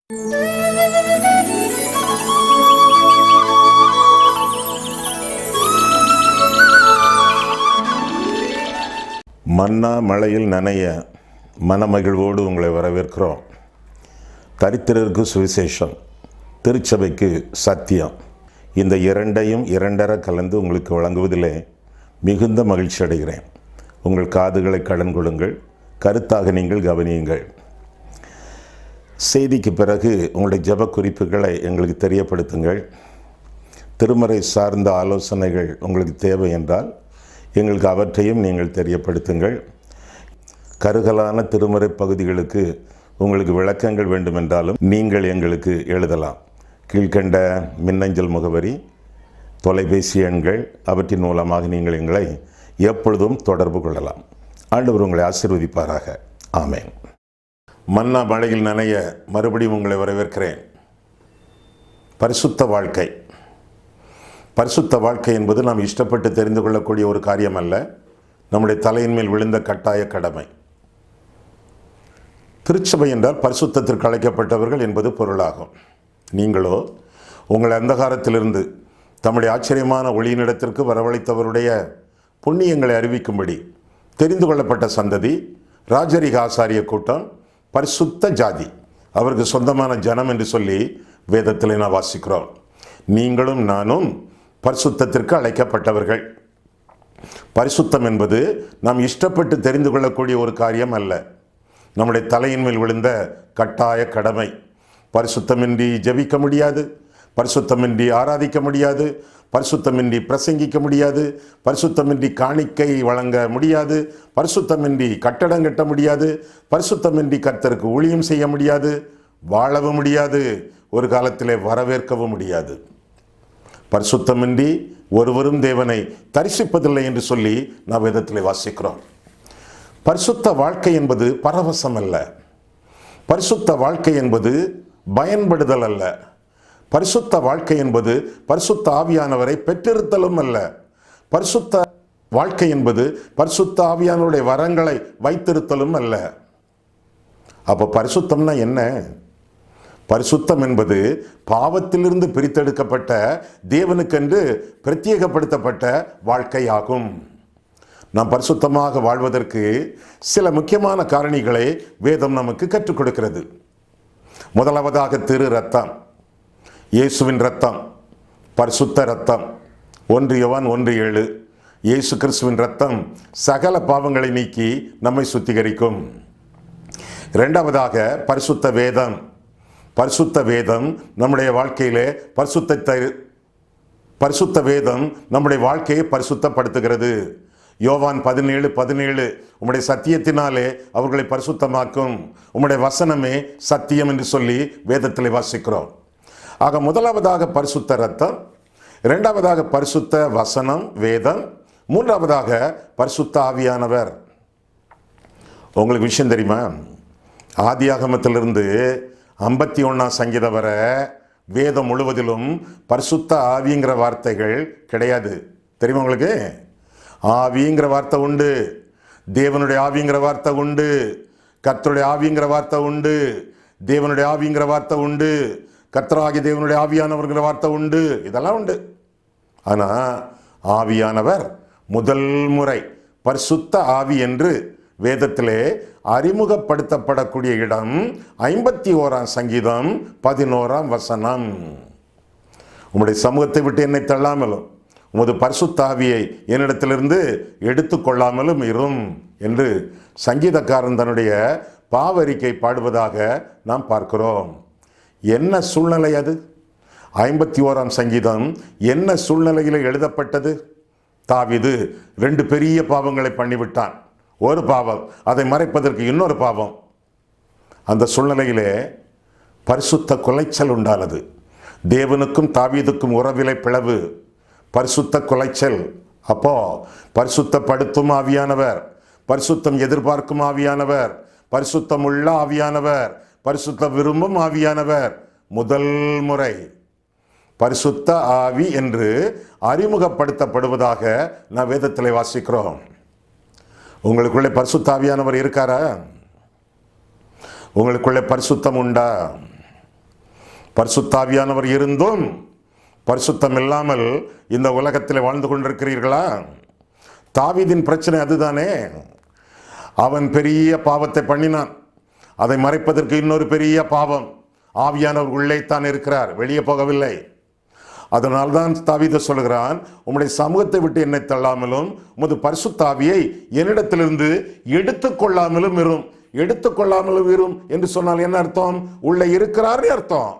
மன்னா மழையில் நனைய மனமகிழ்வோடு உங்களை வரவேற்கிறோம். தரித்திரருக்கு சுவிசேஷம், திருச்சபைக்கு சத்தியம், இந்த இரண்டையும் இரண்டர கலந்து உங்களுக்கு வழங்குவதிலே மிகுந்த மகிழ்ச்சி அடைகிறேன். உங்கள் காதுகளை கடன் கொடுங்கள், கருத்தாக நீங்கள் கவனியுங்கள். செய்திக்கு பிறகு உங்களுடைய ஜெப குறிப்புகளை எங்களுக்கு தெரியப்படுத்துங்கள். திருமறை சார்ந்த ஆலோசனைகள் உங்களுக்கு தேவை என்றால் எங்களுக்கு அவற்றையும் நீங்கள் தெரியப்படுத்துங்கள். கருகலான திருமறை பகுதிகளுக்கு உங்களுக்கு விளக்கங்கள் வேண்டுமென்றாலும் நீங்கள் எங்களுக்கு எழுதலாம். கீழ்கண்ட மின்னஞ்சல் முகவரி, தொலைபேசி எண்கள், அவற்றின் மூலமாக நீங்கள் எங்களை எப்பொழுதும் தொடர்பு கொள்ளலாம். ஆண்டவர் உங்களை ஆசீர்வதிப்பாராக. ஆமென். மன்னா மழையில் நனைய மறுபடியும் உங்களை வரவேற்கிறேன். பரிசுத்த வாழ்க்கை. பரிசுத்த வாழ்க்கை என்பது நாம் இஷ்டப்பட்டு தெரிந்து கொள்ளக்கூடிய ஒரு காரியம் அல்ல, நம்முடைய தலையின் மேல் விழுந்த கட்டாய கடமை. திருச்சபை என்றால் பரிசுத்தத்திற்கு அழைக்கப்பட்டவர்கள் என்பது பொருளாகும். நீங்களோ உங்கள் அந்தகாரத்திலிருந்து தம்முடைய ஆச்சரியமான ஒளியினிடத்திற்கு வரவழைத்தவருடைய புண்ணியங்களை அறிவிக்கும்படி தெரிந்து கொள்ளப்பட்ட சந்ததி, ராஜரிக ஆசாரிய கூட்டம், பரிசுத்த ஜாதி, அவருக்கு சொந்தமான ஜனம் என்று சொல்லி வேதத்திலே நான் வாசிக்கிறோம். நீங்களும் நானும் பரிசுத்தத்திற்கு அழைக்கப்பட்டவர்கள். பரிசுத்தம் என்பது நாம் இஷ்டப்பட்டு தெரிந்து கொள்ளக்கூடிய ஒரு காரியம் அல்ல, நம்முடைய தலையின் மேல் விழுந்த கட்டாய கடமை. பரிசுத்தமின்றி ஜெபிக்க முடியாது, பரிசுத்தமின்றி ஆராதிக்க முடியாது, பரிசுத்தமின்றி பிரசங்கிக்க முடியாது, பரிசுத்தமின்றி காணிக்கை வழங்க முடியாது, பரிசுத்தமின்றி கட்டடம் கட்ட முடியாது, பரிசுத்தமின்றி கர்த்தருக்கு ஊழியம் செய்ய முடியாது, வாழவும் முடியாது, ஒரு காலத்திலே வரவேற்கவும் முடியாது. பரிசுத்தமின்றி ஒருவரும் தேவனை தரிசிப்பதில்லை என்று சொல்லி நாம் வேதத்திலே வாசிக்கிறோம். பரிசுத்த வாழ்க்கை என்பது பரவசம் அல்ல. பரிசுத்த வாழ்க்கை என்பது பயன்படுதல் அல்ல. பரிசுத்த வாழ்க்கை என்பது பரிசுத்த ஆவியானவரை பெற்றிருத்தலும் அல்ல. பரிசுத்த வாழ்க்கை என்பது பரிசுத்த ஆவியானவருடைய வரங்களை வைத்திருத்தலும் அல்ல. அப்போ பரிசுத்தம்னா என்ன? பரிசுத்தம் என்பது பாவத்திலிருந்து பிரித்தெடுக்கப்பட்ட தேவனுக்கென்று பிரத்யேகப்படுத்தப்பட்ட வாழ்க்கையாகும். நாம் பரிசுத்தமாக வாழ்வதற்கு சில முக்கியமான காரணிகளை வேதம் நமக்கு கற்றுக் கொடுக்கிறது. முதலாவதாக திரு ரத்தம், இயேசுவின் ரத்தம், பரிசுத்த ரத்தம். 1 யோவான் 1:7. இயேசு கிறிஸ்துவின் ரத்தம் சகல பாவங்களை நீக்கி நம்மை சுத்திகரிக்கும். இரண்டாவதாக பரிசுத்த வேதம். பரிசுத்த வேதம் நம்முடைய வாழ்க்கையிலே பரிசுத்த வேதம் நம்முடைய வாழ்க்கையை பரிசுத்தப்படுத்துகிறது. யோவான் 17:17, உம்முடைய சத்தியத்தினாலே அவர்களை பரிசுத்தமாக்கும், உம்முடைய வசனமே சத்தியம் என்று சொல்லி வேதத்தில் வாசிக்கிறோம். ஆக முதலாவதாக பரிசுத்த ரத்தம், இரண்டாவதாக பரிசுத்த வசனம் வேதம், மூன்றாவதாக பரிசுத்த ஆவியானவர். உங்களுக்கு விஷயம் தெரியுமா? ஆதியாகமத்திலிருந்து 51ஆம் சங்கீதம் வரை வேதம் முழுவதிலும் பரிசுத்த ஆவிங்கிற வார்த்தைகள் கிடையாது. தெரியுமா உங்களுக்கு? ஆவிங்கிற வார்த்தை உண்டு, தேவனுடைய ஆவிங்கிற வார்த்தை உண்டு, கர்த்தருடைய ஆவிங்கிற வார்த்தை உண்டு, தேவனுடைய ஆவிங்கிற வார்த்தை உண்டு, கர்த்தராகிய தேவனுடைய ஆவியானவர்கிற வார்த்தை உண்டு, இதெல்லாம் உண்டு. ஆனால் ஆவியானவர் முதல் முறை பரிசுத்த ஆவி என்று வேதத்திலே அறிமுகப்படுத்தப்படக்கூடிய இடம் 51ஆம் சங்கீதம் 11ஆம் வசனம். உம்முடைய சமூகத்தை விட்டு என்னை தள்ளாமலும் உமது பரிசுத்த ஆவியை என்னிடத்திலிருந்து எடுத்து கொள்ளாமலும் இரும் என்று சங்கீதக்காரன் தன்னுடைய பாவரிக்கை பாடுவதாக நாம் பார்க்கிறோம். என்ன சூழ்நிலை அது? 51ஆம் சங்கீதம் என்ன சூழ்நிலையில் எழுதப்பட்டது? தாவீது 2 பெரிய பாவங்களை பண்ணிவிட்டான். ஒரு பாவம், அதை மறைப்பதற்கு இன்னொரு பாவம். அந்த சூழ்நிலையிலே பரிசுத்த குலைச்சல் உண்டானது. தேவனுக்கும் தாவீதுக்கும் உறவிலை பிளவு, பரிசுத்த குலைச்சல். அப்போ பரிசுத்தப்படுத்தும் ஆவியானவர், பரிசுத்தம் எதிர்பார்க்கும் ஆவியானவர், பரிசுத்தம் உள்ள ஆவியானவர், பரிசுத்த விரும்பும் ஆவியானவர் முதல் முறை பரிசுத்த ஆவி என்று அறிமுகப்படுத்தப்படுவதாக நான் வேதத்தில் வாசிக்கிறோம். உங்களுக்குள்ளே பரிசுத்த ஆவியானவர் இருக்காரா? உங்களுக்குள்ளே பரிசுத்தம் உண்டா? பரிசுத்தாவியானவர் இருந்தும் பரிசுத்தம் இல்லாமல் இந்த உலகத்தில் வாழ்ந்து கொண்டிருக்கிறீர்களா? தாவீதின் பிரச்சனை அதுதானே. அவன் பெரிய பாவத்தை பண்ணினான். அதை மறைப்பதற்கு இன்னொரு பெரிய பாவம். ஆவியானவர் உள்ளே தான் இருக்கிறார், வெளியே போகவில்லை. அதனால்தான் தாவீது சொல்கிறான், உம்முடைய சமூகத்தை விட்டு என்னை தள்ளாமலும் உமது பரிசுத்தாவியை என்னிடத்திலிருந்து எடுத்துக்கொள்ளாமலும் இரும். எடுத்துக்கொள்ளாமலும் இரும் என்று சொன்னால் என்ன அர்த்தம்? உள்ளே இருக்கிறார் அர்த்தம்.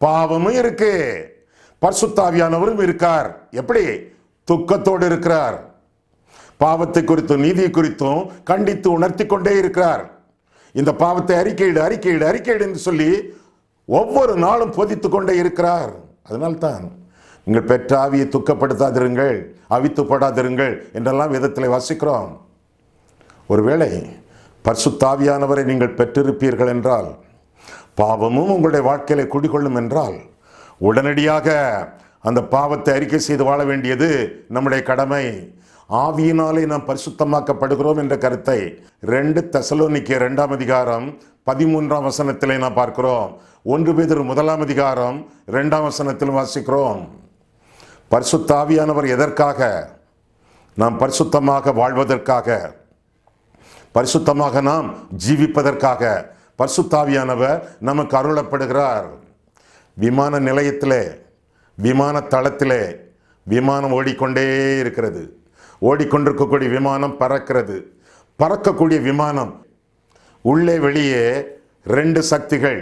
பாவமும் இருக்கு, பரிசுத்தாவியானவரும் இருக்கார். எப்படி? துக்கத்தோடு இருக்கிறார். பாவத்தை குறித்தும் நீதியை குறித்தும் கண்டித்து உணர்த்தி கொண்டே இருக்கிறார். இந்த பாவத்தை அறிக்கையிடு அறிக்கையிடு அறிக்கையிடு என்று சொல்லி ஒவ்வொரு நாளும் போதித்து கொண்டே இருக்கிறார். அதனால்தான் நீங்கள் பெற்ற ஆவியை துக்கப்படுத்தாதிருங்கள், அவித்து போடாதிருங்கள் என்றெல்லாம் வேதத்தில் வாசிக்கிறோம். ஒருவேளை பரிசுத்தாவியானவரை நீங்கள் பெற்றிருப்பீர்கள் என்றால், பாவமும் உங்களுடைய வாழ்க்கையில குடிகொள்ளும் என்றால், உடனடியாக அந்த பாவத்தை அறிக்கை செய்து வாழ வேண்டியது நம்முடைய கடமை. ஆவியினாலே நாம் பரிசுத்தமாக்கப்படுகிறோம் என்ற கருத்தை 2 தெசலோனிக்கேயர் 2ஆம் அதிகாரம் 13ஆம் வசனத்திலே நாம் பார்க்கிறோம். 1 பேதுரு 1ஆம் அதிகாரம் 2ஆம் வசனத்தில் வாசிக்கிறோம். பரிசுத்த ஆவியானவர் எதற்காக? நாம் பரிசுத்தமாக வாழ்வதற்காக, பரிசுத்தமாக நாம் ஜீவிப்பதற்காக பரிசுத்த ஆவியானவர் நமக்கு அருளப்படுகிறார். விமான நிலையத்திலே, விமான தளத்திலே விமானம் ஓடிக்கொண்டே இருக்கிறது. ஓடிக்கொண்டிருக்கக்கூடிய விமானம் பறக்கிறது. பறக்கக்கூடிய விமானம் உள்ளே வெளியே 2 சக்திகள்.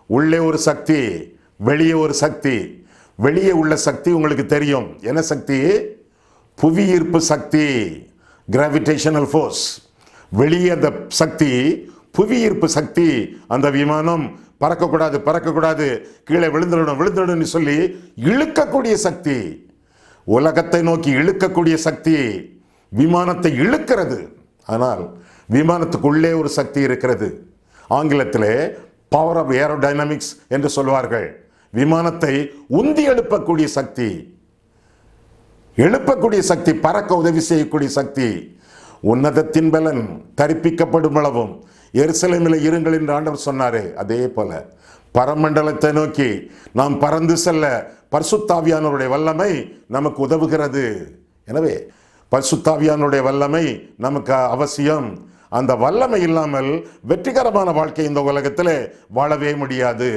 உள்ளே ஒரு சக்தி, வெளியே ஒரு சக்தி. வெளியே உள்ள சக்தி உங்களுக்கு தெரியும். என்ன சக்தி? புவி ஈர்ப்பு சக்தி, கிராவிடேஷனல் ஃபோர்ஸ். வெளியே அந்த சக்தி புவி ஈர்ப்பு சக்தி. அந்த விமானம் பறக்கக்கூடாது பறக்கக்கூடாது, கீழே விழுந்துடணும் விழுந்துடணும்னு சொல்லி இழுக்கக்கூடிய சக்தி, உலகத்தை நோக்கி இழுக்கக்கூடிய சக்தி விமானத்தை இழுக்கிறது. ஆனால் விமானத்துக்குள்ளே ஒரு சக்தி இருக்கிறது. ஆங்கிலத்திலே பவர் ஆஃப் ஏரோடைனமிக்ஸ் என்று சொல்வார்கள். விமானத்தை உந்தி எழுப்பக்கூடிய சக்தி, எழுப்பக்கூடிய சக்தி, பறக்க உதவி செய்யக்கூடிய சக்தி. உன்னதத்தின் பலன் தரிப்பிக்கப்படும் அளவும் எருசலேமில் இருங்கள் என்று ஆண்டவர் சொன்னாரே, அதே போல பரமண்டலத்தை நோக்கி நாம் பறந்து செல்ல பரிசுத்தாவியானவருடைய வல்லமை நமக்கு உதவுகிறது. எனவே பரிசுத்தாவியானவருடைய வல்லமை நமக்கு அவசியம். அந்த வல்லமை இல்லாமல் வெற்றிகரமான வாழ்க்கை இந்த உலகத்தில் வாழவே முடியாது.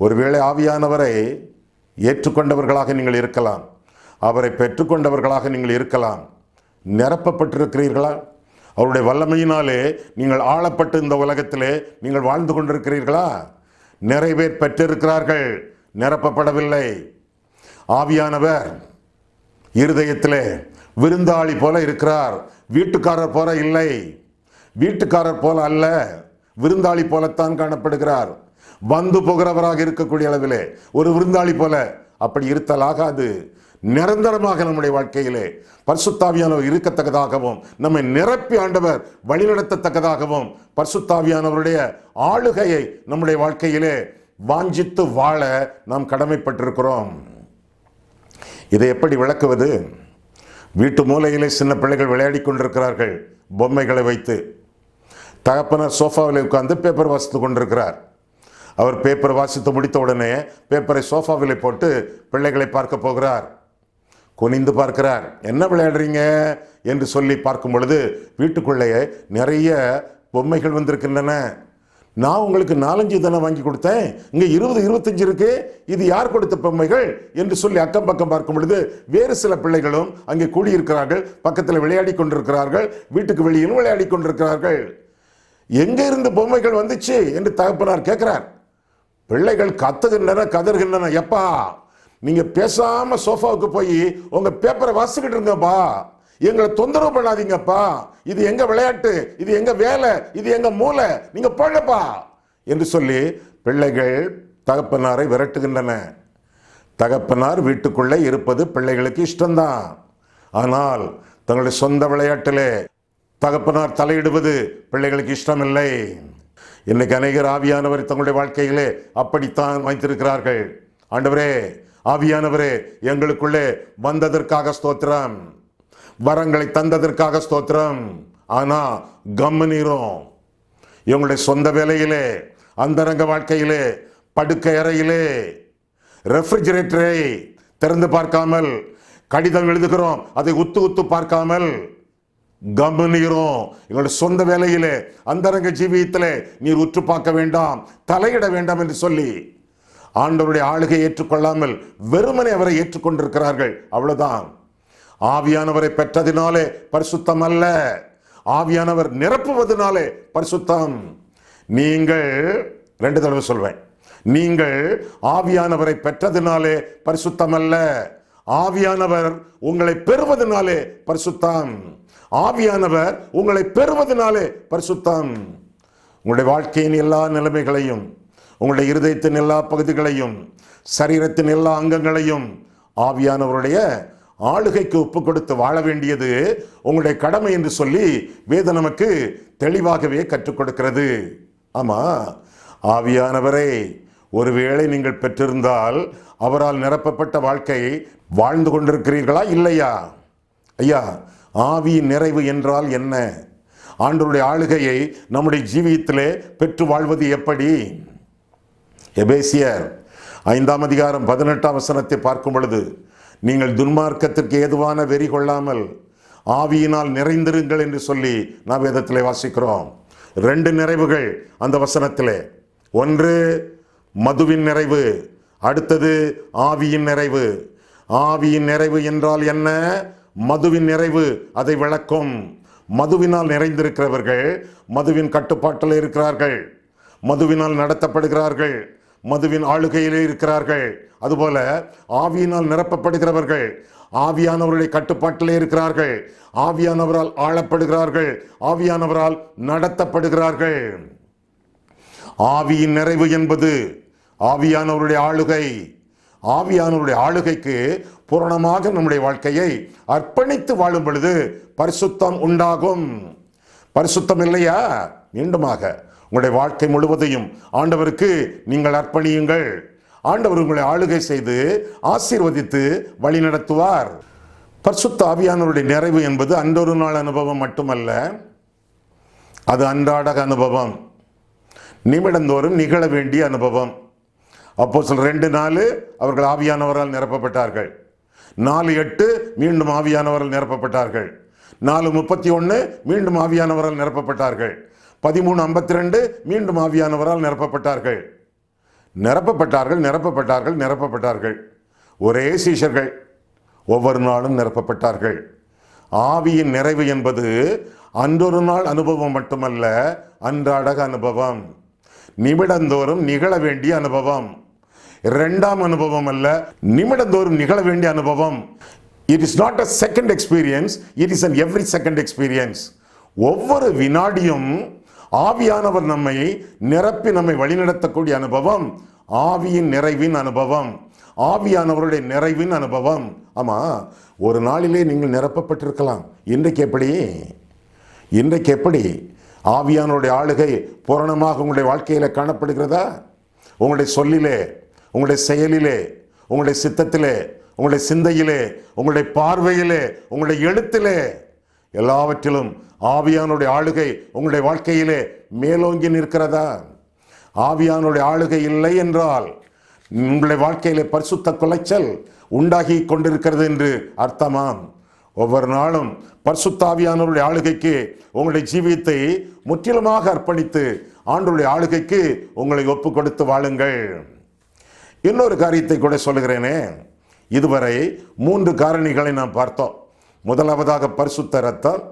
ஒருவேளை ஆவியானவரை ஏற்றுக்கொண்டவர்களாக நீங்கள் இருக்கலாம், அவரை பெற்றுக்கொண்டவர்களாக நீங்கள் இருக்கலாம். நிரப்பப்பட்டிருக்கிறீர்களா? அவருடைய வல்லமையினாலே நீங்கள் ஆளப்பட்டு இந்த உலகத்திலே நீங்கள் வாழ்ந்து கொண்டிருக்கிறீர்களா? நிறைய பேர் பெற்றிருக்கிறார்கள், நிரப்பப்படவில்லை. ஆவியானவர் இருதயத்திலே விருந்தாளி போல இருக்கிறார், வீட்டுக்காரர் போல இல்லை. வீட்டுக்காரர் போல அல்ல, விருந்தாளி போலத்தான் காணப்படுகிறார். வந்து போகிறவராக இருக்கக்கூடிய அளவிலே ஒரு விருந்தாளி போல அப்படி இருத்தல் ஆகாது. நிரந்தரமாக நம்முடைய வாழ்க்கையிலே பரிசுத்தாவியானவர் இருக்கத்தக்கதாகவும், நம்மை நிரப்பி ஆண்டவர் வழிநடத்தத்தக்கதாகவும் பரிசுத்தாவியானவருடைய ஆளுகையை நம்முடைய வாழ்க்கையிலே வாஞ்சித்து வாழ நாம் கடமைப்பட்டிருக்கிறோம். இதை எப்படி விளக்குவது? வீட்டு மூலையிலே சின்ன பிள்ளைகள் விளையாடி கொண்டிருக்கிறார்கள் பொம்மைகளை வைத்து. தகப்பனர் சோஃபாவில் உட்கார்ந்து பேப்பர் வாசித்து கொண்டிருக்கிறார். அவர் பேப்பர் வாசித்து முடித்த உடனே பேப்பரை சோஃபாவில் போட்டு பிள்ளைகளை பார்க்க போகிறார். குனிந்து பார்க்கிறார். என்ன விளையாடுறீங்க என்று சொல்லி பார்க்கும் பொழுது வீட்டுக்குள்ளேயே நிறைய பொம்மைகள் வந்திருக்கின்றன. நான் உங்களுக்கு 4-5 தானே வாங்கி கொடுத்தேன், இங்கே 20-25 இருக்கு, இது யார் கொடுத்த பொம்மைகள் என்று சொல்லி அக்கம் பக்கம் பார்க்கும் பொழுது வேறு சில பிள்ளைகளும் அங்கே கூடியிருக்கிறார்கள். பக்கத்தில் விளையாடி கொண்டிருக்கிறார்கள், வீட்டுக்கு வெளியிலும் விளையாடி கொண்டிருக்கிறார்கள். எங்க இருந்து பொம்மைகள் வந்துச்சு என்று தகப்பனார் கேட்கிறார். பிள்ளைகள் கத்துகின்றன, கதறுகின்றன. எப்பா, நீங்க பேசாம சோஃபாவுக்கு போய் உங்க பேப்பரை வாசிக்கிட்டு இருங்கப்பா, எங்களை தொந்தரவு பண்ணாதீங்கப்பா, இது எங்க விளையாட்டு, இது எங்க வேலை, இது எங்க மூளை, நீங்க போங்கப்பா என்று சொல்லி பிள்ளைகள் தகப்பனாரை விரட்டுகின்றன. தகப்பனார் வீட்டுக்குள்ளே இருப்பது பிள்ளைகளுக்கு இஷ்டம்தான். ஆனால் தங்களுடைய சொந்த விளையாட்டிலே தகப்பனார் தலையிடுவது பிள்ளைகளுக்கு இஷ்டமில்லை. இன்னைக்கு அநேகர் ஆவியானவரை தங்களுடைய வாழ்க்கையிலே அப்படித்தான் வைத்திருக்கிறார்கள். ஆண்டவரே, ஆவியானவரே, எங்களுக்குள்ளே வந்ததற்காக ஸ்தோத்திரம், வரங்களை தந்ததற்காக ஸ்தோத்திரம். ஆனா கம்மனீரும் இவங்களுடைய சொந்த வேலையிலே, அந்தரங்க வாழ்க்கையிலே படுக்கை அறையிலே ரெஃப்ரிஜரேட்டரை திறந்து பார்க்காமல், கடிதம் எழுதுகிறோம் அதை உத்து பார்க்காமல் கவனிக்கிறோம். எங்களுடைய சொந்த வேலையிலே, அந்தரங்க ஜீவியத்திலே நீர் உற்று பார்க்க வேண்டாம், தலையிட வேண்டாம் என்று சொல்லி ஆண்டவருடைய ஆளுகை ஏற்றுக்கொள்ளாமல் வெறுமனே அவரை ஏற்றுக்கொண்டிருக்கிறார்கள். அவ்வளவுதான். ஆவியானவரை பெற்றதினாலே பரிசுத்தம் அல்ல, ஆவியானவர் நிரப்புவதனாலே பரிசுத்தம். நீங்கள் 2 தடவை சொல்வேன், நீங்கள் ஆவியானவரை பெற்றதினாலே பரிசுத்தம் அல்ல, ஆவியானவர் உங்களை பெறுவதனாலே பரிசுத்தம். ஆவியானவர் உங்களை பெறுவதனாலே பரிசுத்தம். உங்களுடைய வாழ்க்கையின் எல்லா நிலைமைகளையும், உங்களுடைய இருதயத்தின் எல்லா பகுதிகளையும், சரீரத்தின் எல்லா அங்கங்களையும் ஆவியானவருடைய ஆளுகைக்கு ஒப்பு கொடுத்து வாழ வேண்டியது உங்களுடைய கடமை என்று சொல்லி வேதம் நமக்கு தெளிவாகவே கற்றுக் கொடுக்கிறது. ஆமா, ஆவியானவரை ஒருவேளை நீங்கள் பெற்றிருந்தால் அவரால் நிரப்பப்பட்ட வாழ்க்கை வாழ்ந்து கொண்டிருக்கிறீர்களா இல்லையா? ஐயா, ஆவியின் நிறைவு என்றால் என்ன? ஆண்டவருடைய ஆளுகையை நம்முடைய ஜீவியத்திலே பெற்று வாழ்வது எப்படி? எபேசியர் 5ஆம் அதிகாரம் 18ஆம் வசனத்தை பார்க்கும் பொழுது, நீங்கள் துன்மார்க்கத்திற்கு ஏதுவான வெறி கொள்ளாமல் ஆவியினால் நிறைந்திருங்கள் என்று சொல்லி நாம் வேதத்திலே வாசிக்கிறோம். 2 நிறைவுகள் அந்த வசனத்திலே. ஒன்று மதுவின் நிறைவு, அடுத்தது ஆவியின் நிறைவு. ஆவியின் நிறைவு என்றால் என்ன? மதுவின் நிறைவு அதை விளக்கும். மதுவினால் நிறைந்திருக்கிறவர்கள் மதுவின் கட்டுப்பாட்டில் இருக்கிறார்கள், மதுவினால் நடத்தப்படுகிறார்கள், மதுவின் ஆளுகையிலே இருக்கிறார்கள். அதுபோல ஆவியினால் நிரப்பப்படுகிறவர்கள் ஆவியானவருடைய கட்டுப்பாட்டிலே இருக்கிறார்கள், ஆவியானவரால் ஆளப்படுகிறார்கள், ஆவியானவரால் நடத்தப்படுகிறார்கள். ஆவியின் நிறைவு என்பது ஆவியானவருடைய ஆளுகை. ஆவியானவருடைய ஆளுகைக்கு பூரணமாக நம்முடைய வாழ்க்கையை அர்ப்பணித்து வாழும் பொழுது பரிசுத்தம் உண்டாகும். பரிசுத்தம் இல்லையா? மீண்டுமாக உங்களுடைய வாழ்க்கை முழுவதையும் ஆண்டவருக்கு நீங்கள் அர்ப்பணியுங்கள். ஆண்டவர் உங்களை ஆளுகை செய்து ஆசீர்வதித்து வழி நடத்துவார். பரிசுத்த ஆவியானவருடைய நிறைவு என்பது அன்றொரு நாள் அனுபவம் மட்டுமல்ல, அது அன்றாட அனுபவம், நிமிடந்தோறும் நிகழ வேண்டிய அனுபவம். அப்போஸ்தலர் 2:4 அவர்கள் ஆவியானவரால் நிரப்பப்பட்டார்கள். 4:8 மீண்டும் ஆவியானவரால் நிரப்பப்பட்டார்கள். 4:31 மீண்டும் ஆவியானவரால் நிரப்பப்பட்டார்கள். 13:52 மீண்டும் ஆவியானவரால் நிரப்பப்பட்டார்கள். நிரப்பப்பட்டார்கள். ஒரே சீஷர்கள் ஒவ்வொரு நாளும் நிரப்பப்பட்டார்கள். ஆவியின் நிறைவு என்பது அன்றொரு நாள் அனுபவம் மட்டுமல்ல, அன்றாட அனுபவம், நிமிடந்தோறும் நிகழ வேண்டிய அனுபவம். 2ஆம் அனுபவம் அல்ல, நிமிடந்தோறும் நிகழ வேண்டிய அனுபவம். It is not a second experience, it is an every second experience. ஒவ்வொரு வினாடியும் ஆவியானவர் நம்மை நிரப்பி நம்மை வழிநடத்தக்கூடிய அனுபவம் ஆவியின் நிறைவின் அனுபவம், ஆவியானவருடைய நிறைவின் அனுபவம். ஆமா, ஒரு நாளிலே நீங்கள் நிரப்பப்பட்டிருக்கலாம். இன்றைக்கு எப்படி ஆவியானவருடைய ஆளுகை பூரணமாக உங்களுடைய வாழ்க்கையில காணப்படுகிறதா? உங்களுடைய சொல்லிலே, உங்களுடைய செயலிலே, உங்களுடைய சித்தத்திலே, உங்களுடைய சிந்தையிலே, உங்களுடைய பார்வையிலே, உங்களுடைய எழுத்திலே, எல்லாவற்றிலும் ஆவியானுடைய ஆளுகை உங்களுடைய வாழ்க்கையிலே மேலோங்கி நிற்கிறதா? ஆவியானுடைய ஆளுகை இல்லை என்றால் உங்களுடைய வாழ்க்கையிலே பரிசுத்த குலைச்சல் உண்டாகி கொண்டிருக்கிறது என்று அர்த்தமாம். ஒவ்வொரு நாளும் பரிசுத்த ஆவியானவருடைய ஆளுகைக்கு உங்களுடைய ஜீவியத்தை முற்றிலுமாக அர்ப்பணித்து ஆண்டவருடைய ஆளுகைக்கு உங்களை ஒப்பு கொடுத்து வாழுங்கள். இன்னொரு காரியத்தை கூட சொல்லுகிறேனே, இதுவரை 3 காரணிகளை நாம் பார்த்தோம். முதலாவதாக பரிசுத்த இரத்தம்,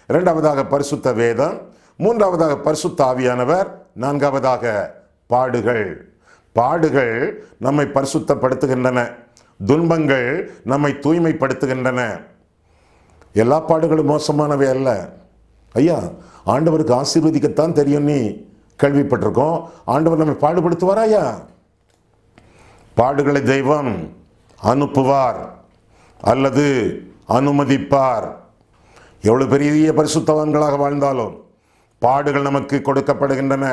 2ஆவதாக பரிசுத்த வேதம், 3ஆவதாக பரிசுத்த ஆவியானவர், 4ஆவதாக பாடுகள். பாடுகள் நம்மை பரிசுத்தப்படுத்துகின்றன, துன்பங்கள் நம்மை தூய்மைப்படுத்துகின்றன. எல்லா பாடுகளும் மோசமானவை அல்ல. ஐயா, ஆண்டவருக்கு ஆசீர்வதிக்கத்தான் தெரியும் நீ கேள்விப்பட்டிருக்கோம். ஆண்டவர் நம்மை பாடுபடுத்துவாராயா? பாடுகளை தெய்வம் அனுப்புவார் அல்லது அனுமதிப்பார். எவ்வளவு பெரிய பரிசுத்தவான்களாக வாழ்ந்தாலும் பாடுகள் நமக்கு கொடுக்கப்படுகின்றன.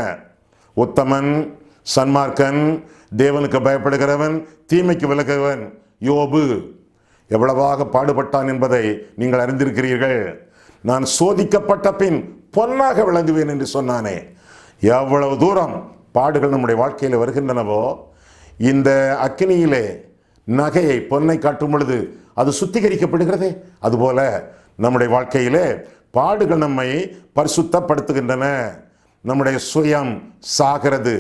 உத்தமன், சன்மார்க்கன், தேவனுக்கு பயப்படுகிறவன், தீமைக்கு விலகுவன் யோபு எவ்வளவாக பாடுபட்டான் என்பதை நீங்கள் அறிந்திருக்கிறீர்கள். நான் சோதிக்கப்பட்ட பின் பொன்னாக விளங்குவேன் என்று சொன்னானே. எவ்வளவு தூரம் பாடுகள் நம்முடைய வாழ்க்கையில் வருகின்றனவோ, இந்த அக்கினியிலே நகையை பொன்னை காட்டும் பொழுது அது சுத்திகரிக்கப்படுகிறதே, அதுபோல நம்முடைய வாழ்க்கையிலே பாடுகள் நம்மை பரிசுத்தப்படுத்துகின்றன. நம்முடைய சுயம் சாகிறது,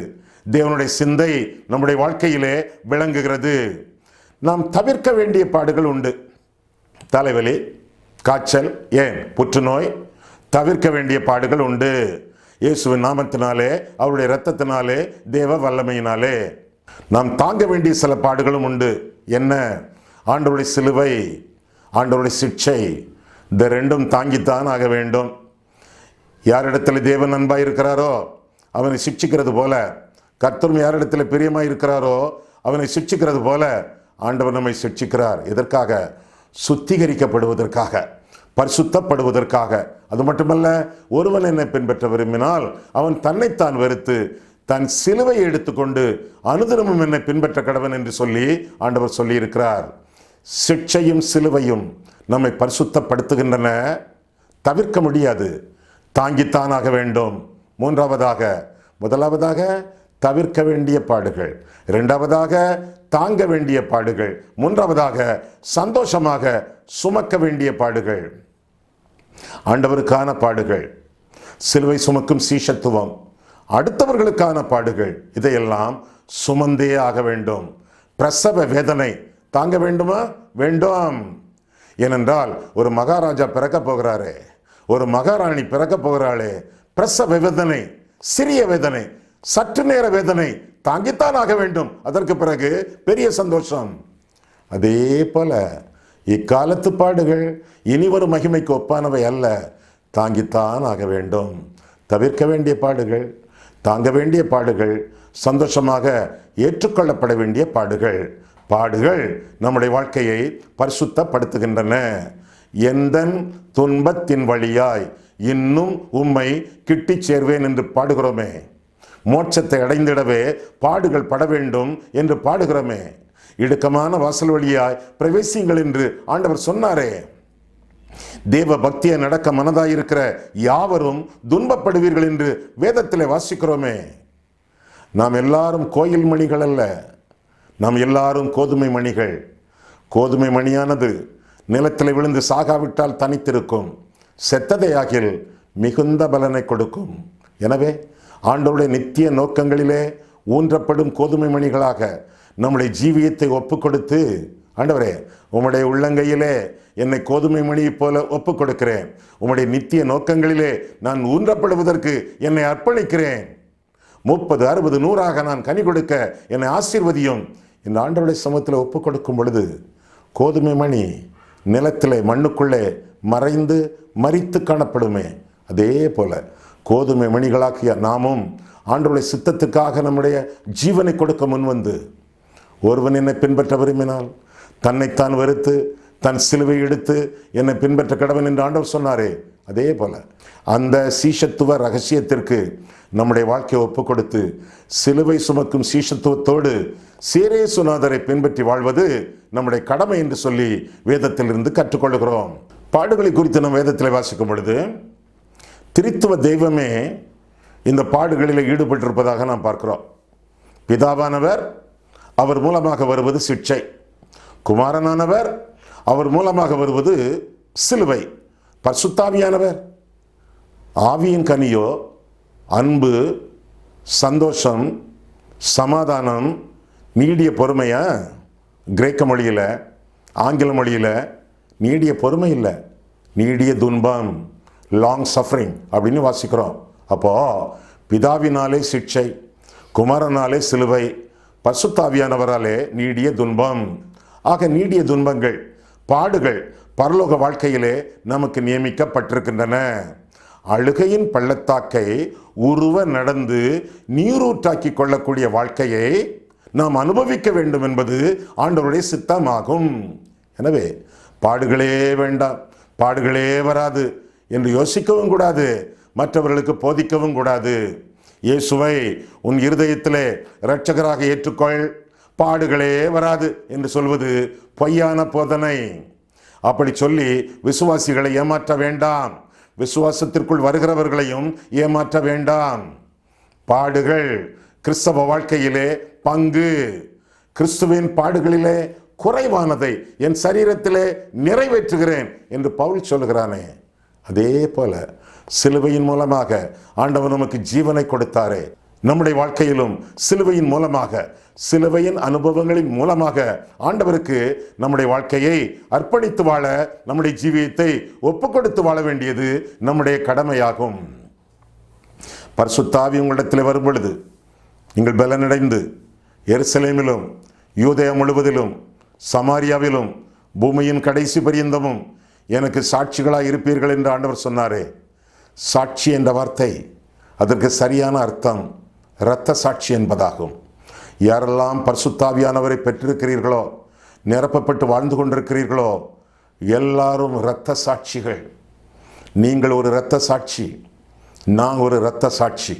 தேவனுடைய சிந்தை நம்முடைய வாழ்க்கையிலே விளங்குகிறது. நாம் தவிர்க்க வேண்டிய பாடுகள் உண்டு. தலைவலி, காய்ச்சல், ஏன் புற்றுநோய், தவிர்க்க வேண்டிய பாடுகள் உண்டு. இயேசுவின் நாமத்தினாலே, அவருடைய இரத்தத்தினாலே, தேவ வல்லமையினாலே. நாம் தாங்க வேண்டிய சில பாடுகளும் உண்டு. என்ன? ஆண்டவருடைய சிலுவை, ஆண்டவருடைய சிக்ஷை, இந்த ரெண்டும் தாங்கித்தான் ஆக வேண்டும். யாரிடத்தில் தேவன் அன்பாய் இருக்கிறாரோ அவனை சிக்ஷிக்கிறது போல, கர்த்தரும் யாரிடத்தில் பிரியமாய் இருக்கிறாரோ அவனை சிக்ஷிக்கிறது போல ஆண்டவர் நம்மை சிக்ஷிக்கிறார். எதற்காக? சுத்திகரிக்கப்படுவதற்காக, பரிசுத்தப்படுவதற்காக. அது மட்டுமல்ல, ஒருவன் என்னை பின்பற்ற விரும்பினால் அவன் தன்னைத்தான் வெறுத்து தன் சிலுவையை எடுத்துக்கொண்டு அனுதினமும் என்னை பின்பற்ற கடவன் என்று சொல்லி ஆண்டவர் சொல்லி இருக்கிறார். சிக்ஷையும் சிலுவையும் நம்மை பரிசுத்தப்படுத்துகின்றன, தவிர்க்க முடியாது, தாங்கித்தான் ஆக வேண்டும். முதலாவதாக தவிர்க்க வேண்டிய பாடுகள், இரண்டாவதாக தாங்க வேண்டிய பாடுகள், மூன்றாவதாக சந்தோஷமாக சுமக்க வேண்டிய பாடுகள். ஆண்டவருக்கான பாடுகள், சிலுவை சுமக்கும் சீஷத்துவம், அடுத்தவர்களுக்கான பாடுகள், இதையெல்லாம் சுமந்தே ஆக வேண்டும். பிரசவ வேதனை தாங்க வேண்டுமா? வேண்டும். ஏனென்றால் ஒரு மகாராஜா பிறக்க போகிறாரே, ஒரு மகாராணி பிறக்க போகிறாளே, பிரசவ வேதனை, சிறிய வேதனை, சற்று நேர வேதனை தாங்கித்தான் ஆக வேண்டும். அதற்கு பிறகு பெரிய சந்தோஷம். அதே போல இக்காலத்து பாடுகள் இனி வரும் மகிமைக்கு ஒப்பானவை அல்ல, தாங்கித்தான் ஆக வேண்டும். தவிர்க்க வேண்டிய பாடுகள், தாங்க வேண்டிய பாடுகள், சந்தோஷமாக ஏற்றுக்கொள்ளப்பட வேண்டிய பாடுகள். பாடுகள் நம்முடைய வாழ்க்கையை பரிசுத்தப்படுத்துகின்றன. எந்தன் துன்பத்தின் வழியாய் இன்னும் உம்மை கிட்டிச் சேர்வேன் என்று பாடுகிறோமே, மோட்சத்தை அடைந்திடவே பாடுகள் பட வேண்டும் என்று பாடுகிறோமே, இடுக்கமான வாசல் வழியாய் பிரவேசிங்கள் என்று ஆண்டவர் சொன்னாரே. தேவ பக்தியை நடக்க மனதாயிருக்கிற யாவரும் துன்பப்படுவீர்கள் என்று வேதத்திலே வாசிக்கிறோமே. நாம் எல்லாரும் கோயில் மணிகள் அல்ல, நாம் எல்லாரும் கோதுமை மணிகள். கோதுமை மணியானது நிலத்தில் விழுந்து சாகாவிட்டால் தனித்திருக்கும், செத்ததையாகில் மிகுந்த பலனை கொடுக்கும். எனவே ஆண்டவருடைய நித்திய நோக்கங்களிலே ஊன்றப்படும் கோதுமை மணிகளாக நம்முடைய ஜீவியத்தை ஒப்பு கொடுத்து, ஆண்டவரே உம்முடைய உள்ளங்கையிலே என்னை கோதுமை மணியைப் போல ஒப்பு கொடுக்கிறேன், உம்முடைய நித்திய நோக்கங்களிலே நான் ஊன்றப்படுவதற்கு என்னை அர்ப்பணிக்கிறேன், 30, 60, 100 நான் கனி கொடுக்க என்னை ஆசீர்வதியும் இந்த ஆண்டவருடைய சமூகத்தில் ஒப்பு கொடுக்கும் பொழுது, கோதுமை மணி நிலத்திலே மண்ணுக்குள்ளே மறைந்து மரித்து காணப்படுமே, அதே போல கோதுமை மணிகளாக்கிய நாமும் ஆண்டவருடைய சித்தத்துக்காக நம்முடைய ஜீவனை கொடுக்க முன்வந்து, ஒருவன் என்னை பின்பற்ற விரும்பினால் தன்னைத்தான் வெறுத்து தன் சிலுவை எடுத்து என்னை பின்பற்ற கடவன் என்று ஆண்டவர் சொன்னாரே, அதே போல அந்த சீஷத்துவ ரகசியத்திற்கு நம்முடைய வாழ்க்கையை ஒப்பு கொடுத்து சிலுவை சுமக்கும் சீஷத்துவத்தோடு சீரேசுநாதரை பின்பற்றி வாழ்வது நம்முடைய கடமை என்று சொல்லி வேதத்திலிருந்து கற்றுக்கொள்கிறோம். பாடுகளை குறித்து நம்ம வேதத்தில் வாசிக்கும் பொழுது திரித்துவ தெய்வமே இந்த பாடுகளில் ஈடுபட்டிருப்பதாக நாம் பார்க்கிறோம். பிதாவானவர், அவர் மூலமாக வருவது சிட்சை. குமாரனானவர், அவர் மூலமாக வருவது சிலுவை. பரிசுத்தாவியானவர், ஆவியின் கனியோ அன்பு, சந்தோஷம், சமாதானம், நீடிய பொறுமையா? கிரேக்க மொழியில், ஆங்கில மொழியில் நீடிய பொறுமை இல்லை, நீடிய துன்பம், லாங் சஃபரிங் அப்படின்னு வாசிக்கிறோம். அப்போ பிதாவினாலே சிக்ஷை, குமாரனாலே சிலுவை, பரிசுத்தாவியானவராலே நீடிய துன்பம். ஆக நீடிய துன்பங்கள், பாடுகள் பரலோக வாழ்க்கையிலே நமக்கு நியமிக்கப்பட்டிருக்கின்றன. அழுகையின் பள்ளத்தாக்கை உருவ நடந்து நீரூற்றாக்கி கொள்ளக்கூடிய வாழ்க்கையை நாம் அனுபவிக்க வேண்டும் என்பது ஆண்டவருடைய சித்தமாகும். எனவே பாடுகளே வேண்டாம், பாடுகளே வராது என்று யோசிக்கவும் கூடாது, மற்றவர்களுக்கு போதிக்கவும் கூடாது. இயேசுவை உன் இருதயத்திலே இரட்சகராக ஏற்றுக்கொள், பாடுகளே வராது என்று சொல்வது பொய்யான போதனை. அப்படி சொல்லி விசுவாசிகளை ஏமாற்ற வேண்டாம், விசுவாசத்திற்குள் வருகிறவர்களையும் ஏமாற்ற வேண்டாம். பாடுகள் கிறிஸ்தவ வாழ்க்கையிலே பங்கு. கிறிஸ்துவின் பாடுகளிலே குறைவானதை என் சரீரத்திலே நிறைவேற்றுகிறேன் என்று பவுல் சொல்கிறானே, அதே போல சிலுவையின் மூலமாக ஆண்டவர் நமக்கு ஜீவனை கொடுத்தாரே, நம்முடைய வாழ்க்கையிலும் சிலுவையின் மூலமாக, சிலுவையின் அனுபவங்களின் மூலமாக ஆண்டவருக்கு நம்முடைய வாழ்க்கையை அர்ப்பணித்து வாழ, நம்முடைய ஜீவியத்தை ஒப்புக் கொடுத்து வாழ வேண்டியது நம்முடைய கடமையாகும். பரிசுத்த ஆவி உங்களிடத்தில் வரும் பொழுது நீங்கள் பலனடைந்து எருசலேமிலும் யூதேயா முழுவதிலும் சமாரியாவிலும் பூமியின் கடைசி பரியந்தமும் எனக்கு சாட்சிகளாக இருப்பீர்கள் என்று ஆண்டவர் சொன்னாரே. சாட்சி என்ற வார்த்தை அதற்கு சரியான அர்த்தம் இரத்த சாட்சி என்பதாகும். யாரெல்லாம் பரிசுத்த ஆவியானவரை பெற்றிருக்கிறீர்களோ, நிரப்பப்பட்டு வாழ்ந்து கொண்டிருக்கிறீர்களோ, எல்லாரும் இரத்த சாட்சிகள். நீங்கள் ஒரு இரத்த சாட்சி, நான் ஒரு இரத்த சாட்சி.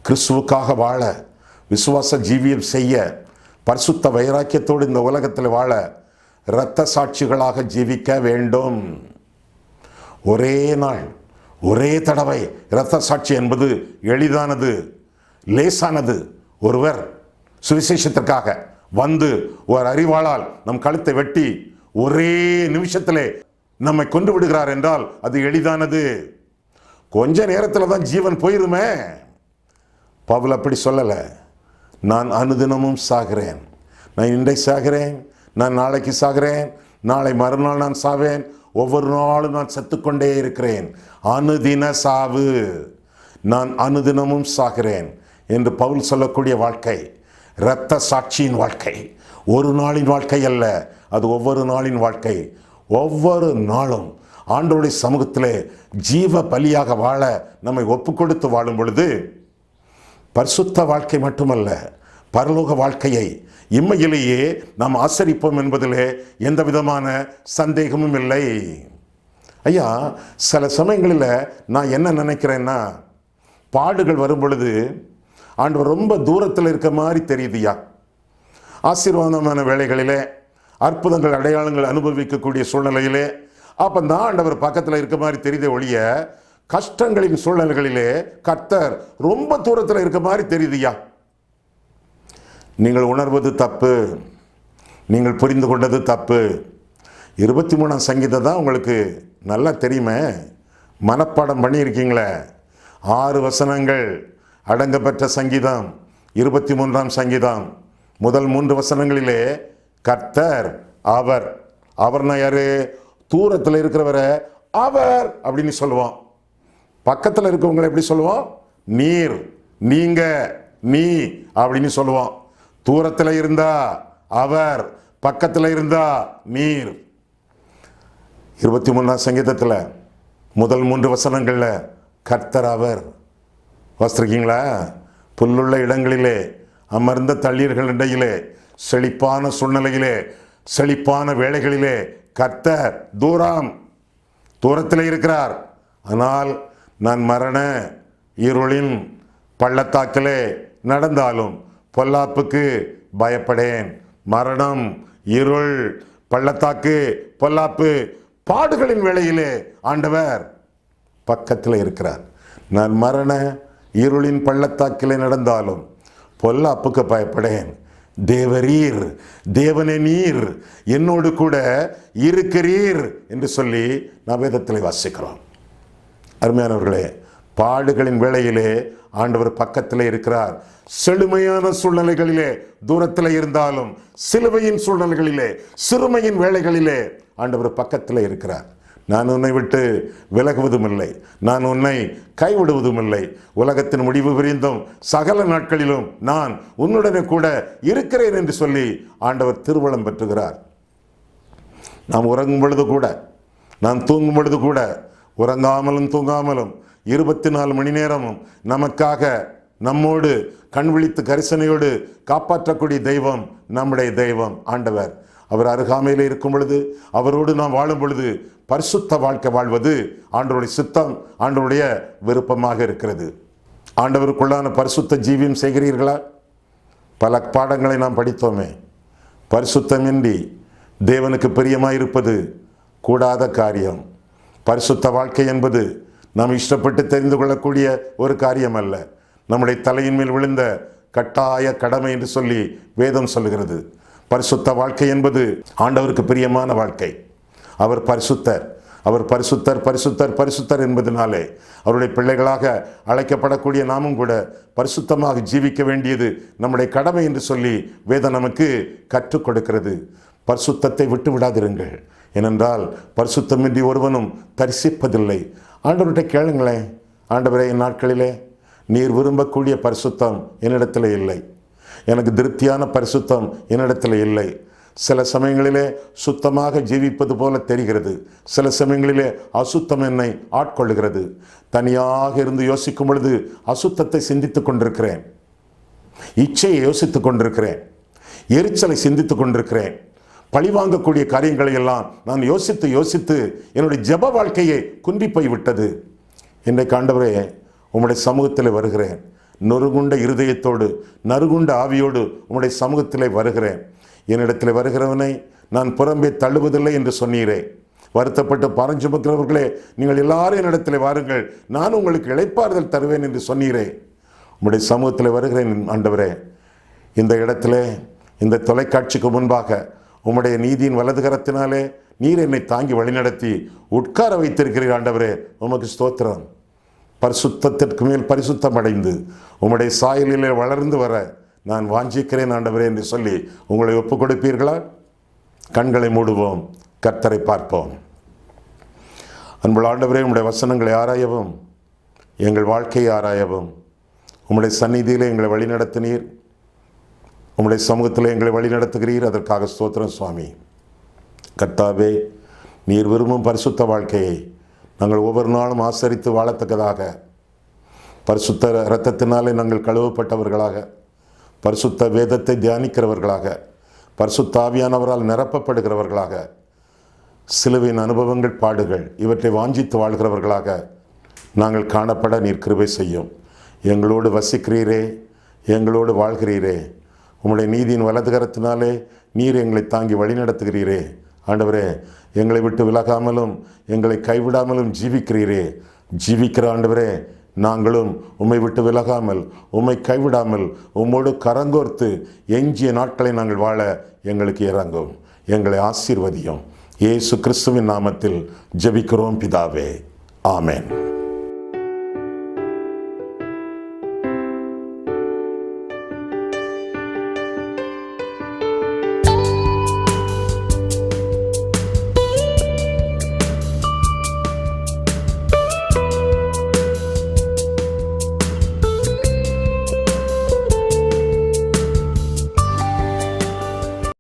கிறிஸ்துவுக்காக வாழ, விசுவாச ஜீவியம் செய்ய, பரிசுத்த வைராக்கியத்தோடு இந்த உலகத்தில் வாழ இரத்த சாட்சிகளாக ஜீவிக்க வேண்டும். ஒரே நாள், ஒரே தடவை இரத்த சாட்சி என்பது எளிதானது, லேசானது. ஒருவர் சுவிசேஷத்திற்காக வந்து ஒரு அரிவாளால் நம் கழுத்தை வெட்டி ஒரே நிமிஷத்திலே நம்மை கொண்டு விடுகிறார் என்றால் அது எளிதானது. கொஞ்ச நேரத்தில் தான் ஜீவன் போயிருமே. பவுல் அப்படி சொல்லலை. நான் அனுதினமும் சாகிறேன். நான் இன்றைக்கு சாகிறேன், நான் நாளைக்கு சாகிறேன், நாளை மறுநாள் நான் சாவேன், ஒவ்வொரு நாளும் நான் செத்துக்கொண்டே இருக்கிறேன். அனுதின சாவு, நான் அனுதினமும் சாகிறேன் என்று பவுல் சொல்லக்கூடிய வாழ்க்கை இரத்த சாட்சியின் வாழ்க்கை. ஒரு நாளின் வாழ்க்கை அல்ல, அது ஒவ்வொரு நாளின் வாழ்க்கை. ஒவ்வொரு நாளும் ஆண்டவருடைய சமூகத்திலே ஜீவ பலியாக வாழ நம்மை ஒப்பு கொடுத்து வாழும் பொழுது பரிசுத்த வாழ்க்கை மட்டுமல்ல, பரலோக வாழ்க்கையை இம்மையிலேயே நாம் ஆசரிப்போம் என்பதிலே எந்த விதமான சந்தேகமும் இல்லை. ஐயா, சில சமயங்களில் நான் என்ன நினைக்கிறேன்னா, பாடுகள் வரும் பொழுது ஆண்டவர் ரொம்ப தூரத்தில் இருக்க மாதிரி தெரியுதுயா. ஆசீர்வாதமான வேளைகளிலே, அற்புதங்கள் அடையாளங்கள் அனுபவிக்கக்கூடிய சூழ்நிலையிலே அப்பந்தான் ஆண்டவர் பக்கத்தில் இருக்க மாதிரி தெரியுதே ஒழிய, கஷ்டங்களின் சூழ்நிலைகளிலே கர்த்தர் ரொம்ப தூரத்தில் இருக்க மாதிரி தெரியுதுயா. நீங்கள் உணர்வது தப்பு, நீங்கள் புரிந்து கொண்டது தப்பு. 23ஆம் சங்கீதம் தான் உங்களுக்கு நல்லா தெரியுமே, மனப்பாடம் பண்ணியிருக்கீங்களே. 6 வசனங்கள் அடங்கப்பெற்ற சங்கீதம் 23ஆம் சங்கீதம். முதல் 3 வசனங்களிலே கர்த்தர் அவர், அவர்னா யாரு? தூரத்தில் இருக்கிறவரை அவர் அப்படின்னு சொல்லுவோம். பக்கத்தில் இருக்கவங்களை எப்படி சொல்லுவோம்? நீர், நீங்க, நீ அப்படின்னு சொல்லுவோம். தூரத்தில் இருந்தா அவர், பக்கத்தில் இருந்தா நீர். 23ஆம் சங்கீதத்தில் முதல் 3 வசனங்களில் கர்த்தர் அவர். வாசிருக்கீங்களா? புல்லுள்ள இடங்களிலே, அமர்ந்த தண்ணீர்கள் இடையிலே, செழிப்பான சூழ்நிலையிலே, செழிப்பான வேளைகளிலே கர்த்தர் தூரத்தில் இருக்கிறார். ஆனால் நான் மரண இருளின் பள்ளத்தாக்கிலே நடந்தாலும் பொல்லாப்புக்கு பயப்படேன். மரணம், இருள், பள்ளத்தாக்கு, பொல்லாப்பு, பாடுகளின் வேளையிலே ஆண்டவர் பக்கத்தில் இருக்கிறார். நான் மரண இருளின் பள்ளத்தாக்கிலே நடந்தாலும் பொல்லாப்புக்கு பயப்படேன். தேவரீர், தேவனே நீர் என்னோடு கூட இருக்கிறீர் என்று சொல்லி நாம் வேதத்தில் வாசிக்கிறோம். அருமையானவர்களே, பாடுகளின் வேளையிலே ஆண்டவர் பக்கத்தில் இருக்கிறார். செழுமையான சூழ்நிலைகளிலே தூரத்தில் இருந்தாலும், சிலுவையின் சூழ்நிலைகளிலே, சிறுமையின் வேளைகளிலே ஆண்டவர் பக்கத்தில் இருக்கிறார். நான் உன்னை விட்டு விலகுவதும் இல்லை, நான் உன்னை கைவிடுவதும் இல்லை. உலகத்தின் முடிவு விரிந்தும் சகல நாட்களிலும் நான் உன்னுடனே கூட இருக்கிறேன் என்று சொல்லி ஆண்டவர் திருவளம் பெற்றுகிறார். நாம் உறங்கும் பொழுது கூட, நாம் தூங்கும் பொழுது கூட, உறங்காமலும் தூங்காமலும் 24 மணி நேரமும் நமக்காக நம்மோடு கண் விழித்து கரிசனையோடு காப்பாற்றக்கூடிய தெய்வம் நம்முடைய தெய்வம் ஆண்டவர். அவர் அருகாமையில் இருக்கும் பொழுது, அவரோடு நாம் வாழும் பொழுது பரிசுத்த வாழ்க்கை வாழ்வது ஆண்டவருடைய சித்தம், ஆண்டவருடைய விருப்பமாக இருக்கிறது. ஆண்டவருக்குள்ளான பரிசுத்த ஜீவியம் செய்கிறீர்களா? பல பாடங்களை நாம் படித்தோமே. பரிசுத்தமின்றி தேவனுக்கு பிரியமாயிருப்பது கூடாத காரியம். பரிசுத்த வாழ்க்கை என்பது நாம் இஷ்டப்பட்டு தெரிந்து கொள்ளக்கூடிய ஒரு காரியம் அல்ல. நம்முடைய தலையின் மேல் விழுந்த கட்டாய கடமை என்று சொல்லி வேதம் சொல்லுகிறது. பரிசுத்த வாழ்க்கை என்பது ஆண்டவருக்கு பிரியமான வாழ்க்கை. அவர் பரிசுத்தர், அவர் பரிசுத்தர் பரிசுத்தர் பரிசுத்தர் என்பதனாலே அவருடைய பிள்ளைகளாக அழைக்கப்படக்கூடிய நாமும் கூட பரிசுத்தமாக ஜீவிக்க வேண்டியது நம்முடைய கடமை என்று சொல்லி வேதம் நமக்கு கற்றுக் கொடுக்கிறது. பரிசுத்தத்தை விட்டு விடாதிருங்கள், ஏனென்றால் பரிசுத்தமின்றி ஒருவனும் தரிசிப்பதில்லை. ஆண்டவர்கிட்ட கேளுங்களேன், ஆண்டவரே, என் நாட்களிலே நீர் விரும்பக்கூடிய பரிசுத்தம் என்னிடத்தில் இல்லை, எனக்கு திருப்தியான பரிசுத்தம் என்னிடத்தில் இல்லை. சில சமயங்களிலே சுத்தமாக ஜீவிப்பது போல தெரிகிறது, சில சமயங்களிலே அசுத்தம் என்னை ஆட்கொள்ளுகிறது. தனியாக இருந்து யோசிக்கும் பொழுது அசுத்தத்தை சிந்தித்துக் கொண்டிருக்கிறேன், இச்சையை யோசித்துக் கொண்டிருக்கிறேன், எரிச்சலை சிந்தித்துக் கொண்டிருக்கிறேன். பழிவாங்கக்கூடிய காரியங்களை எல்லாம் நான் யோசித்து யோசித்து என்னுடைய ஜெப வாழ்க்கையை குன்றி போய்விட்டது. இன்றைக்கு ஆண்டவரே, உம்முடைய சமூகத்தில் வருகிறேன். நொறுகுண்ட இருதயத்தோடு நறுகுண்ட ஆவியோடு உம்முடைய சமூகத்திலே வருகிறேன். என்னிடத்தில் வருகிறவனை நான் புறம்பே தள்ளுவதில்லை என்று சொன்னீரே. வருத்தப்பட்டு பாரஞ்சுமக்கிறவர்களே, நீங்கள் எல்லாரும் என்னிடத்தில் வாருங்கள், நான் உங்களுக்கு இளைப்பாறுதல் தருவேன் என்று சொன்னீரே. உம்முடைய சமூகத்தில் வருகிறேன் ஆண்டவரே. இந்த இடத்திலே, இந்த தொலைக்காட்சிக்கு முன்பாக உம்முடைய நீதியின் வலது கரத்தினாலே நீர் என்னை தாங்கி வழிநடத்தி உட்கார வைத்திருக்கிறீர் ஆண்டவரே. உமக்கு ஸ்தோத்திரம். பரிசுத்தத்திற்கு மேல் பரிசுத்தம் அடைந்து உம்முடைய சாயலிலே வளர்ந்து வர நான் வாஞ்சிக்கிறேன் ஆண்டவரே என்று சொல்லி உங்களை ஒப்புக் கொடுப்பீர்களா? கண்களை மூடுவோம், கர்த்தரை பார்ப்போம். அன்புள்ள ஆண்டவரே, உம்முடைய வசனங்களை ஆராயவும், எங்கள் வாழ்க்கையை ஆராயவும், உம்முடைய சந்நிதியிலே எங்களை வழிநடத்தினீர், உம்முடைய சமூகத்தில் எங்களை வழிநடத்துகிறீர். அதற்காக ஸ்தோத்திரம் சுவாமி. கர்த்தாவே, நீர் விரும்பும் பரிசுத்த வாழ்க்கையை நாங்கள் ஒவ்வொரு நாளும் ஆசரித்து வாழத்தக்கதாக, பரிசுத்த இரத்தத்தினாலே நாங்கள் கழுவப்பட்டவர்களாக, பரிசுத்த வேதத்தை தியானிக்கிறவர்களாக, பரிசுத்த ஆவியானவரால் நிரப்பப்படுகிறவர்களாக, சிலுவையின் அனுபவங்கள், பாடுகள் இவற்றை வாஞ்சித்து வாழ்கிறவர்களாக நாங்கள் காணப்பட நீர் கிருபை செய்யும். எங்களோடு வசிக்கிறீரே, எங்களோடு வாழ்கிறீரே. உம்முடைய நீதியின் வலது கரத்தினாலே நீர் எங்களை தாங்கி வழிநடத்துகிறீரே. ஆண்டவரே, எங்களை விட்டு விலகாமலும் எங்களை கைவிடாமலும் ஜீவிக்கிறீரே. ஜீவிக்கிற ஆண்டவரே, நாங்களும் உம்மை விட்டு விலகாமல், உம்மை கைவிடாமல், உம்மோடு கரங்கோர்த்து எஞ்சிய நாட்களை நாங்கள் வாழ எங்களுக்கு இறங்கும். எங்களை ஆசீர்வதியும். இயேசு கிறிஸ்துவின் நாமத்தில் ஜெபிக்கிறோம் பிதாவே. ஆமென்.